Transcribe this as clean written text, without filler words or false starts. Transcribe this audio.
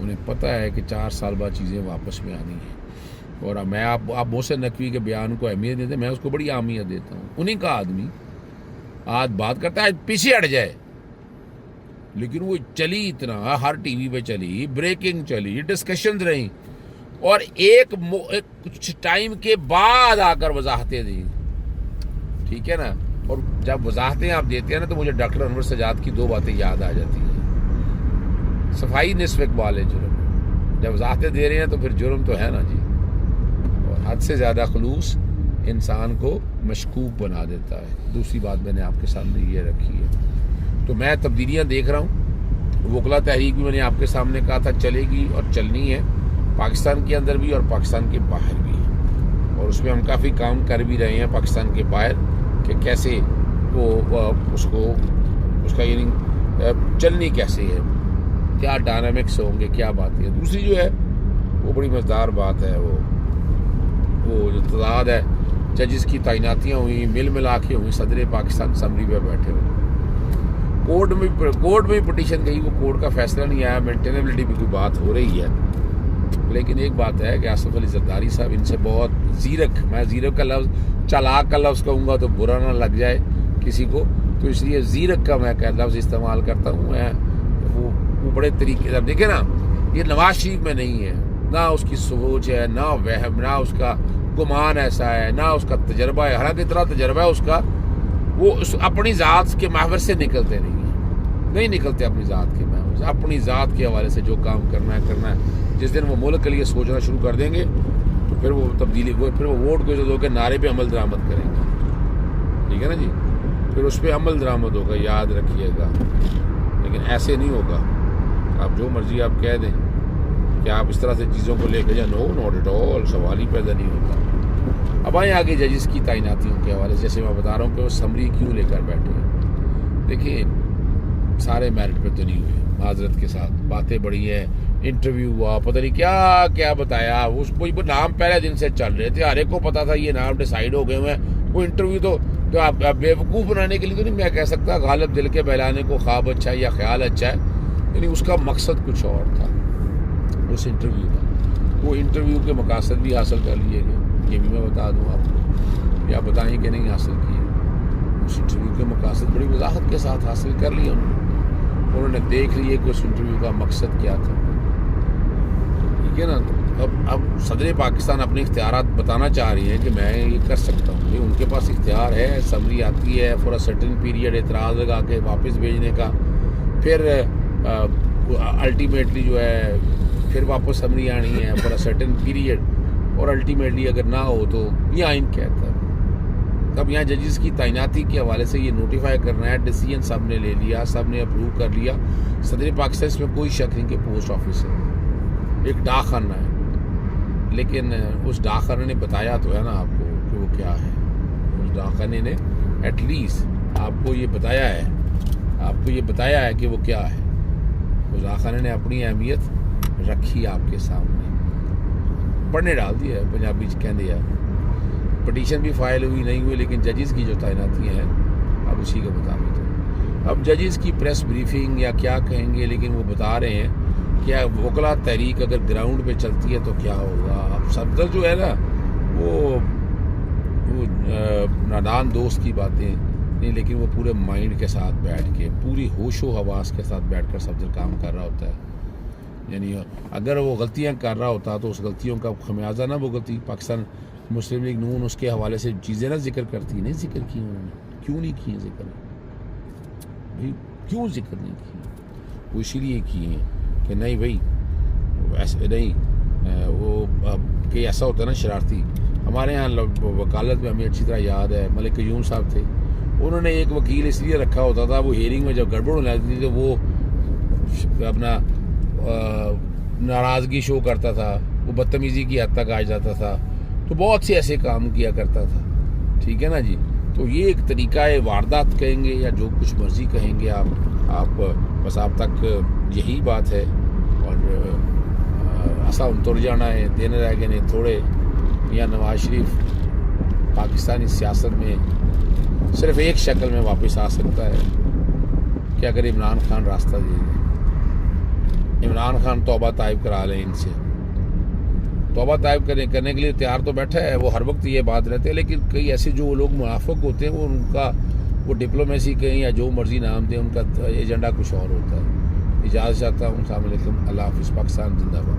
انہیں پتہ ہے کہ 4 سال بعد چیزیں واپس میں آنی ہیں. اور میں آپ محسن نقوی کے بیان کو اہمیت دیتے ہیں, میں اس کو بڑی اہمیت دیتا ہوں. انہیں کا آدمی آج بات کرتا ہے پیچھے ہٹ جائے, لیکن وہ چلی اتنا, ہر ٹی وی پہ چلی, بریکنگ چلی, ڈسکشنز رہیں, اور ایک کچھ ٹائم کے بعد آ کر وضاحتیں دیں. ٹھیک ہے نا. اور جب وضاحتیں آپ دیتے ہیں نا تو مجھے ڈاکٹر انور سجاد کی 2 باتیں یاد آ جاتی ہیں. صفائی نصف اقبال ہے جرم. جب وضاحتیں دے رہے ہیں تو پھر جرم تو ہے نا جی. اور حد سے زیادہ خلوص انسان کو مشکوک بنا دیتا ہے. دوسری بات میں نے آپ کے سامنے یہ رکھی ہے. تو میں تبدیلیاں دیکھ رہا ہوں. وکلا تحریک بھی میں نے آپ کے سامنے کہا تھا چلے گی اور چلنی ہے, پاکستان کے اندر بھی اور پاکستان کے باہر بھی. اور اس میں ہم کافی کام کر بھی رہے ہیں پاکستان کے باہر کہ کیسے وہ اس کا یعنی چلنی کیسے ہے, کیا ڈائنامکس ہوں گے, کیا باتیں. دوسری جو ہے وہ بڑی مزیدار بات ہے, وہ جو تضاد ہے, ججز کی تعیناتیاں ہوئیں, ملا کے ہوئیں, صدر پاکستان اسمبلی پہ بیٹھے ہوئے, کورٹ میں پٹیشن گئی, وہ کورٹ کا فیصلہ نہیں آیا, مینٹینیبلٹی بھی کوئی بات ہو رہی ہے. لیکن ایک بات ہے کہ آصف علی زرداری صاحب ان سے بہت زیرک, میں زیرک کا لفظ, چالاک کا لفظ کہوں گا تو برا نہ لگ جائے کسی کو, تو اس لیے زیرک کا میں لفظ استعمال کرتا ہوں. میں وہ بڑے طریقے سے دیکھیں نا, یہ نواز شریف میں نہیں ہے, نہ اس کی سوچ ہے, نہ وہم, نہ اس کا گمان ایسا ہے, نہ اس کا تجربہ ہے. حالانکہ اتنا تجربہ ہے اس کا, وہ اپنی ذات کے محور سے نکلتے نہیں نکلتے اپنی ذات کے محور سے. اپنی ذات کے حوالے سے جو کام کرنا ہے. جس دن وہ ملک کے لیے سوچنا شروع کر دیں گے تو پھر وہ تبدیلی, پھر وہ ووٹ کو جو کہ نعرے پہ عمل درآمد کریں گے. ٹھیک ہے نا جی, پھر اس پہ عمل درآمد ہوگا, یاد رکھیے گا. لیکن ایسے نہیں ہوگا آپ جو مرضی آپ کہہ دیں کہ آپ اس طرح سے چیزوں کو لے کے جائیں. نو, ناٹ ایٹ آل, سوال ہی پیدا نہیں ہوتا. اب آئیں آگے ججز کی تعیناتیوں کے حوالے سے. جیسے میں بتا رہا ہوں کہ وہ سمری کیوں لے کر بیٹھے ہیں. دیکھیں سارے میرٹ پہ تو نہیں ہوئے, معذرت کے ساتھ. باتیں بڑی ہیں, انٹرویو ہوا, پتہ نہیں کیا بتایا. اس کو نام پہلے دن سے چل رہے تھے, ہر ایک کو پتا تھا یہ نام ڈیسائیڈ ہو گئے ہوئے ہیں. وہ انٹرویو تو آپ بیوقوف بنانے کے لیے تو نہیں میں کہہ سکتا, غالب دل کے بہلانے کو خواب اچھا ہے یا خیال اچھا ہے, یعنی اس کا مقصد کچھ اور تھا اس انٹرویو کا. وہ انٹرویو کے مقاصد بھی حاصل کر لیے گئے, یہ بھی میں بتا دوں آپ کو, یا بتائیں کہ نہیں حاصل کیے. اس انٹرویو کے مقاصد بڑی وضاحت کے ساتھ حاصل کر لیے انہوں نے دیکھ لیے کہ اس انٹرویو کا مقصد کیا تھا. ٹھیک ہے نا. اب صدر پاکستان اپنے اختیارات بتانا چاہ رہی ہیں کہ میں یہ کر سکتا ہوں. ان کے پاس اختیار ہے, اسمبلی آتی ہے فور اے سرٹن پیریڈ اعتراض لگا کے واپس بھیجنے کا, پھر الٹیمیٹلی جو ہے پھر واپس اسمبلی آنی ہے فور اے سرٹن پیریڈ, اور الٹیمیٹلی اگر نہ ہو تو یہ آئین کہتا ہے. تب یہاں ججز کی تعیناتی کے حوالے سے یہ نوٹیفائی کرنا ہے, ڈیسیجن سب نے لے لیا, سب نے اپروو کر لیا. صدر پاکستان اس میں کوئی شک نہیں کہ پوسٹ آفس ہے, ایک ڈاک خانہ ہے, لیکن اس ڈاک خانے نے بتایا تو ہے نا آپ کو کہ وہ کیا ہے. اس ڈاک خانے نے ایٹ لیسٹ آپ کو یہ بتایا ہے کہ وہ کیا ہے. اس ڈاک خانے نے اپنی اہمیت رکھی آپ کے سامنے, پڑھنے ڈال دیا ہے, پنجابی کہہ دیا. پٹیشن بھی فائل ہوئی نہیں ہوئی, لیکن ججز کی جو تعیناتیاں ہیں اب اسی کے مطابق ہے. اب ججز کی پریس بریفنگ یا کیا کہیں گے, لیکن وہ بتا رہے ہیں کہ وکلا تحریک اگر گراؤنڈ پہ چلتی ہے تو کیا ہوگا. اب صدر جو ہے نا وہ نادان دوست کی باتیں نہیں, لیکن وہ پورے مائنڈ کے ساتھ بیٹھ کے, پوری ہوش و حواس کے ساتھ بیٹھ کر صدر کام کر رہا ہوتا ہے. یعنی اگر وہ غلطیاں کر رہا ہوتا تو اس غلطیوں کا خمیازہ نہ بھگتی. پاکستان مسلم لیگ نون اس کے حوالے سے چیزیں نہ ذکر کرتی, نہیں ذکر کی انہوں نے. کیوں نہیں کی ذکر بھائی, کیوں ذکر نہیں کی؟ وہ اسی لیے کیے ہیں کہ نہیں بھائی ایسے نہیں, وہ کہ ایسا ہوتا ہے نا شرارتی. ہمارے ہاں وکالت میں ہمیں اچھی طرح یاد ہے, ملک قیوم صاحب تھے, انہوں نے ایک وکیل اس لیے رکھا ہوتا تھا, وہ ہیئرنگ میں جب گڑبڑ ہونے لگتی تھی تو وہ اپنا ناراضگی شو کرتا تھا, وہ بدتمیزی کی حد تک آ جاتا تھا, تو بہت سے ایسے کام کیا کرتا تھا. ٹھیک ہے نا جی. تو یہ ایک طریقہ ہے, واردات کہیں گے یا جو کچھ مرضی کہیں گے آپ بس آپ تک یہی بات ہے. اور ایسا اتر جانا ہے, دینے رہ گئے نہیں تھوڑے. یا نواز شریف پاکستانی سیاست میں صرف ایک شکل میں واپس آ سکتا ہے کہ اگر عمران خان راستہ دے دیں. عمران خان توبہ طائب کرا لیں ان سے. توبہ طائب کرنے کے لیے تیار تو بیٹھا ہے وہ، ہر وقت یہ بات رہتے ہیں، لیکن کئی ایسے جو لوگ منافق ہوتے ہیں وہ ان کا وہ ڈپلومیسی کہیں یا جو مرضی نام دیں، ان کا ایجنڈا کچھ اور ہوتا ہے. اجازت چاہتا ہوں. السلام علیکم. اللہ حافظ. پاکستان زندہ باد.